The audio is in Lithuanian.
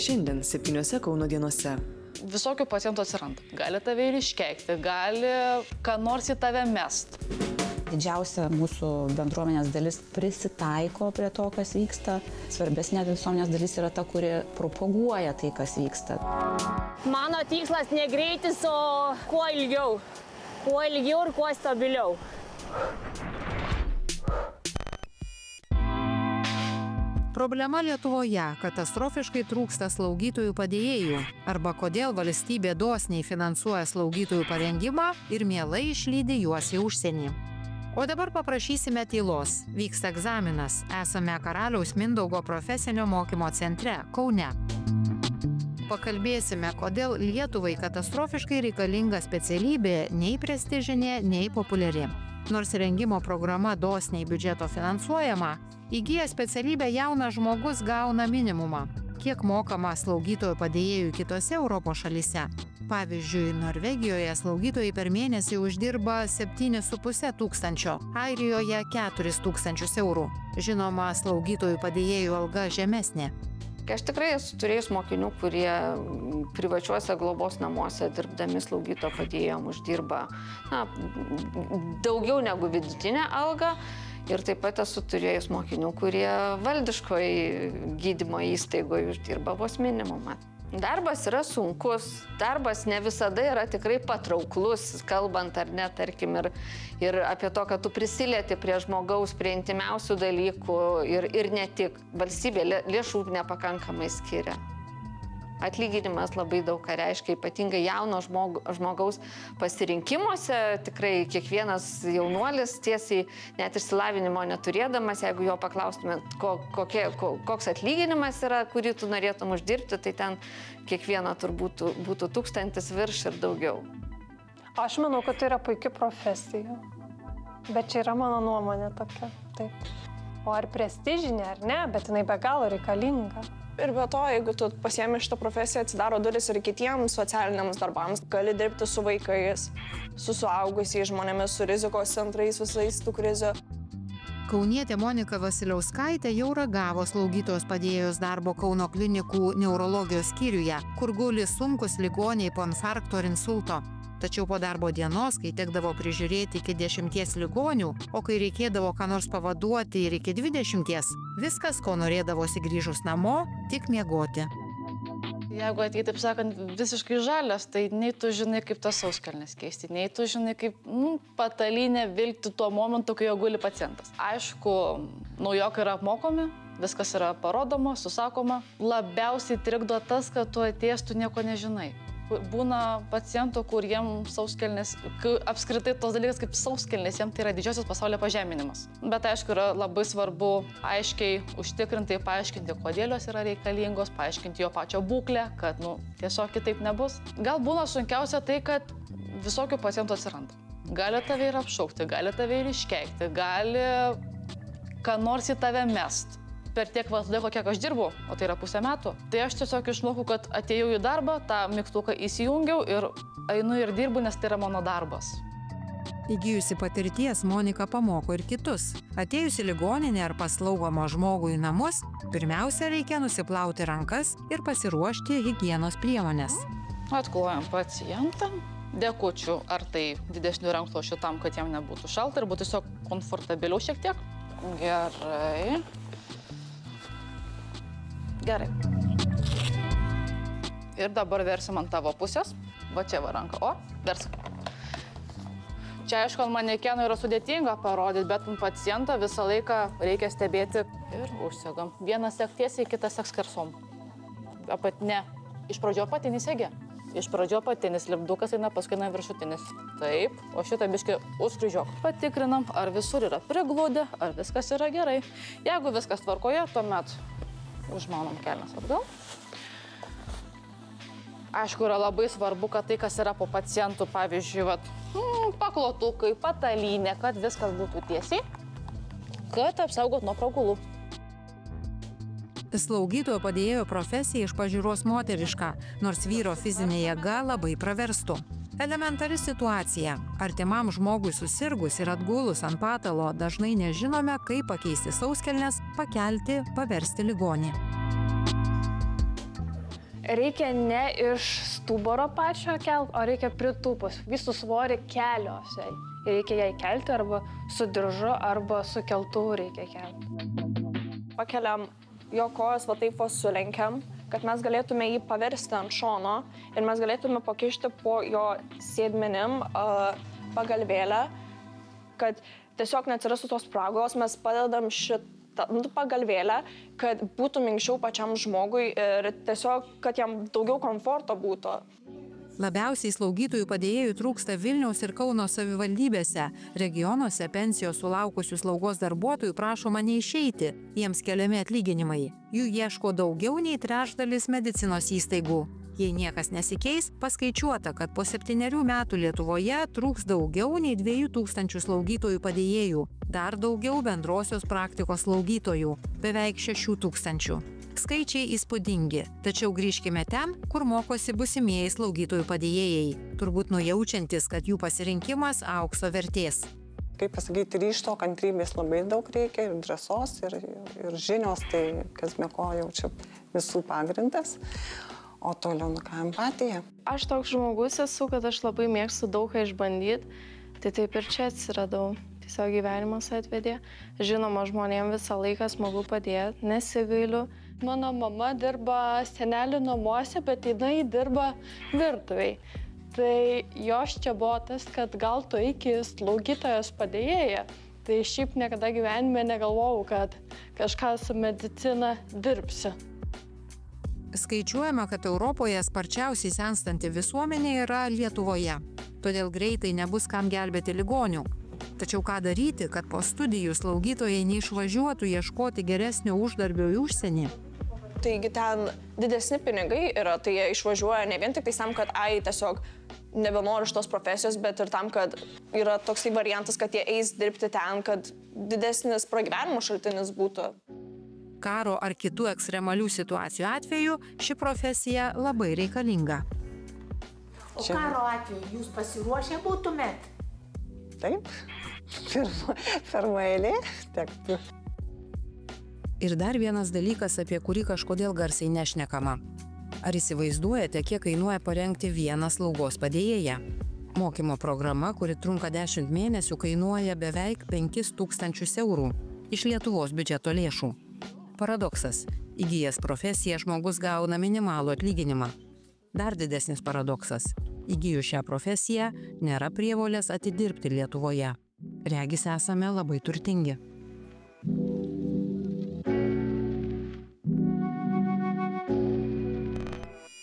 Šiandien 7 Kauno dienose. Visokių pacientų atsiranda. Gali tave ir iškeikti, gali ką nors į tave mest. Didžiausia mūsų bendruomenės dalis prisitaiko prie to, kas vyksta. Svarbesnė visuomenės dalis yra ta, kuri propaguoja tai, kas vyksta. Mano tikslas ne greitis, o kuo ilgiau. Kuo ilgiau ir kuo stabiliau. Problema Lietuvoje – katastrofiškai trūksta slaugytojų padėjėjų. Arba kodėl valstybė dosniai finansuoja slaugytojų parengimą ir mielai išlydi juos į užsienį. O dabar paprašysime tylos. Vyksta egzaminas. Esame Karaliaus Mindaugo profesinio mokymo centre, Kaune. Pakalbėsime, kodėl Lietuvai katastrofiškai reikalinga specialybė nei prestižinė, nei populiari. Nors rengimo programa dosniai biudžeto finansuojama, įgyjęs specialybę jaunas žmogus gauna minimumą. Kiek mokama slaugytojų padėjėjų kitose Europos šalyse? Pavyzdžiui, Norvegijoje slaugytojai per mėnesį uždirba 7,5 tūkstančio, Airijoje 4 tūkstančius eurų. Žinoma, slaugytojų padėjėjų alga žemesnė. Aš tikrai esu turėjus mokinių, kurie privačiuose globos namuose dirbdami slaugytojo padėjėjom uždirba daugiau negu vidutinę algą. Ir taip pat esu turėjus mokinių, kurie valdiškoje gydymo įstaigoje uždirba vos minimumą. Darbas yra sunkus, darbas ne visada yra tikrai patrauklus, kalbant ar ne, tarkim, ir apie to, kad tu prisilieti prie žmogaus, prie intimiausių dalykų ir ne tik. Valstybė lėšų nepakankamai skiria. Atlyginimas labai daug ką reiškia, ypatingai jauno žmogaus pasirinkimuose. Tikrai kiekvienas jaunuolis tiesiai net išsilavinimo neturėdamas, jeigu jo paklaustumėt, koks atlyginimas yra, kurį tu norėtum uždirbti, tai ten kiekvieno turbūt būtų 1000 virš ir daugiau. Aš manau, kad tai yra puikia profesija, bet čia yra mano nuomonė tokia. Taip. O ar prestižinė ar ne, bet jinai be galo reikalinga. Ir be to, jeigu tu pasiemi šitą profesiją, atsidaro duris ir kitiems socialiniams darbams. Gali dirbti su vaikais, su suaugusiais žmonėmis, su rizikos centrais, visais tų krizių. Kaunietė Monika Vasiliauskaitė jau ragavo slaugytojos padėjėjos darbo Kauno klinikų neurologijos skyriuje, kur guli sunkus ligoniai po infarkto ir insulto. Tačiau po darbo dienos, kai tekdavo prižiūrėti iki 10 ligonių, o kai reikėdavo ką nors pavaduoti ir iki 20, viskas, ko norėdavosi grįžus namo, tik miegoti. Jeigu atei, taip sakant, visiškai žalias, tai nei tu žinai, kaip tas sauskelnes keisti, nei tu žinai, kaip patalynę vilkti tuo momentu, kai jo guli pacientas. Aišku, naujokai yra apmokomi, viskas yra parodoma, susakoma. Labiausiai trikdo tas, kad tu atėjęs, tu nieko nežinai. Būna pacientų, kur jiem sauskelnės, apskritai tos dalykas kaip sauskelnės, jiem tai yra didžiosios pasaulio pažeminimas. Bet aišku, yra labai svarbu aiškiai užtikrintai paaiškinti, kodėl jos yra reikalingos, paaiškinti jo pačio būklę, kad tiesiog kitaip nebus. Gal būna sunkiausia tai, kad visokių pacientų atsiranda. Gali tave ir apšaukti, gali tave ir iškeikti, gali ką nors į tave mest. Per tiek laiko, kiek aš dirbu, o tai yra 5 metų, tai aš tiesiog išmokau, kad atėjau į darbą, tą mygtuką įsijungiau ir einu ir dirbu, nes tai yra mano darbas. Įgijusi patirties, Monika pamoko ir kitus. Atėjus į ligoninę ar paslaugomą žmogų į namus, pirmiausia reikia nusiplauti rankas ir pasiruošti higienos priemonės. Atklojam pacientą, dėkučiu ar tai didesnių rankšluosčių tam, kad jam nebūtų šalta ir būtų tiesiog komfortabiliau šiek tiek. Gerai. Gerai. Ir dabar versim ant tavo pusės. Va čia va ranka. O, versk. Čia aišku, ant manekenų yra sudėtinga parodyti, bet ant paciento visą laiką reikia stebėti. Ir užsegam. Vienas sek tiesiai, kitas sek skersom. Ne. Iš pradžio apatinis segė. Iš pradžio apatinis lipdukas eina, paskui eina viršutinis. Taip. O šitą biškį užkryžiok. Patikrinam, ar visur yra prigludę, ar viskas yra gerai. Jeigu viskas tvarkoje, tuomet užmaunam kelnes atgal. Aišku, yra labai svarbu, kad tai, kas yra po pacientų, pavyzdžiui, paklotukai, patalynė, kad viskas būtų tiesiai, kad apsaugot nuo pragulų. Slaugytojo padėjėjo profesija iš pažiūros moteriška, nors vyro fizinė jėga labai praverstų. Elementari situacija. Artimam žmogui susirgus ir atgulus ant patalo dažnai nežinome, kaip pakeisti sauskelnes, pakelti, paversti ligonį. Reikia ne iš stuburo pačio kelt, o reikia pritūpus, visų svorį keliuose. Reikia jai kelti arba su diržu, arba su keltuvu reikia kelti. Pakeliam jo kojas, va taip sulenkiam, kad mes galėtume jį paversti ant šono ir mes galėtume pakišti po jo sėdmenim pagalvėlę, kad tiesiog neatsirastų tos spragos, mes padedam šitą pagalvėlę, kad būtų minkščiau pačiam žmogui ir tiesiog, kad jam daugiau komforto būtų. Labiausiai slaugytojų padėjėjų trūksta Vilniaus ir Kauno savivaldybėse. Regionuose pensijos sulaukusių slaugos darbuotojų prašoma neišeiti, jiems keliami atlyginimai. Jų ieško daugiau nei trečdalis medicinos įstaigų. Jei niekas nesikeis, paskaičiuota, kad po 7 metų Lietuvoje trūks daugiau nei 2000 slaugytojų padėjėjų, dar daugiau bendrosios praktikos slaugytojų – beveik 6000. Skaičiai įspūdingi, tačiau grįžkime ten, kur mokosi būsimieji slaugytojų padėjėjai, turbūt nujaučiantis, kad jų pasirinkimas aukso vertės. Kaip pasakyti, ryžto, kantrybės labai daug reikia, ir drąsos, ir žinios, tai kas be ko jau čia visų pagrindas. O toliau ką empatija. Aš toks žmogus esu, kad aš labai mėgstu daug ką išbandyti, tai taip ir čia atsiradau. Tiesiog gyvenimas atvedė. Žinoma, žmonėms visą laiką smagu padėti, nesigailiu. Mano mama dirba senelių namuose, bet jinai dirba virtuviai. Tai jos čia buvo tas, kad gal tu iki slaugytojos padėjėja. Tai šiaip niekada gyvenime negalvojau, kad kažką su medicina dirbsiu. Skaičiuojama, kad Europoje sparčiausiai senstanti visuomenė yra Lietuvoje. Todėl greitai nebus kam gelbėti ligonių. Tačiau ką daryti, kad po studijų slaugytojai neišvažiuotų ieškoti geresnio uždarbio į užsienį? Taigi ten didesni pinigai yra, tai jie išvažiuoja ne vien tik tam, kad tiesiog nebenori šitos profesijos, bet ir tam, kad yra toksai variantas, kad jie eis dirbti ten, kad didesnis pragyvenimo šaltinis būtų. Karo ar kitų ekstremalių situacijų atveju ši profesija labai reikalinga. O karo atveju jūs pasiruošę būtumėt? Taip, pirma eilė tektų. Ir dar vienas dalykas, apie kurį kažkodėl garsiai nešnekama. Ar įsivaizduojate, kiek kainuoja parengti vieną slaugos padėjėją? Mokymo programa, kuri trunka 10 mėnesių, kainuoja beveik 5000 eurų iš Lietuvos biudžeto lėšų. Paradoksas. Įgijęs profesiją žmogus gauna minimalų atlyginimą. Dar didesnis paradoksas. Įgijus šią profesiją nėra prievolės atidirbti Lietuvoje. Regis esame labai turtingi.